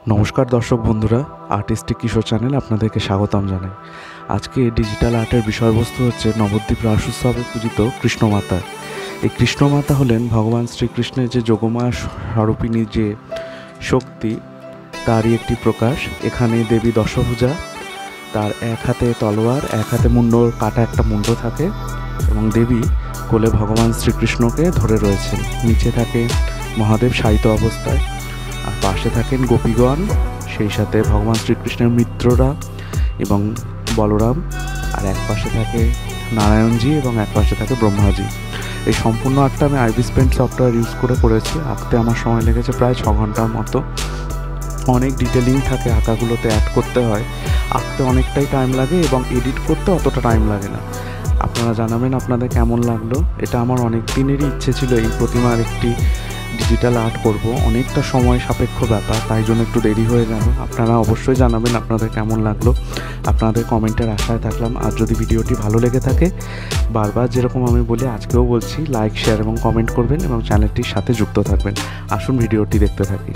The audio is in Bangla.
নমস্কার দর্শক বন্ধুরা, আর্টিস্টিক কিশোর চ্যানেল আপনাদেরকে স্বাগতম জানাই। আজকে ডিজিটাল আর্টের বিষয়বস্তু হচ্ছে নবদ্বীপ রাস উৎসবে পূজিত কৃষ্ণমাতা। এই কৃষ্ণমাতা হলেন ভগবান শ্রীকৃষ্ণের যে যোগমায়া স্বরূপিণী যে শক্তি, তারই একটি প্রকাশ। এখানে দেবী দশভুজা, তার এক হাতে তলোয়ার, এক হাতে কাটা একটা মুন্ড থাকে এবং দেবী কোলে ভগবান শ্রীকৃষ্ণকে ধরে রয়েছেন। নিচে থাকে মহাদেব শায়িত অবস্থায়, আর পাশে থাকেন গোপীগণ, সেই সাথে ভগবান শ্রীকৃষ্ণের মিত্ররা এবং বলরাম, আর এক পাশে থাকে নারায়ণজি এবং এক পাশে থাকে ব্রহ্মাজি। এই সম্পূর্ণ আর্টটা আমি আইবিস পেন্ট সফটওয়্যার ইউজ করে করেছি। আঁকতে আমার সময় লেগেছে প্রায় 6 ঘন্টার মতো। অনেক ডিটেলিং থাকে, আঁকাগুলোতে অ্যাড করতে হয়। আঁকতে অনেকটাই টাইম লাগে এবং এডিট করতে অতটা টাইম লাগে না। আপনারা জানাবেন আপনাদের কেমন লাগলো। এটা আমার অনেক দিনেরই ইচ্ছে ছিল এই প্রতিমার একটি ডিজিটাল আর্ট করব। অনেকটা সময় সাপেক্ষ ব্যাপার, তাই জন্য একটু দেরি হয়ে গেল। আপনারা অবশ্যই জানাবেন আপনাদের কেমন লাগলো। আপনাদের কমেন্টের আশায় থাকলাম। আর যদি ভিডিওটি ভালো লেগে থাকে, বারবার যেরকম আমি বলি আজকেও বলছি, লাইক, শেয়ার এবং কমেন্ট করবেন এবং চ্যানেলটির সাথে যুক্ত থাকবেন। আসুন ভিডিওটি দেখতে থাকি।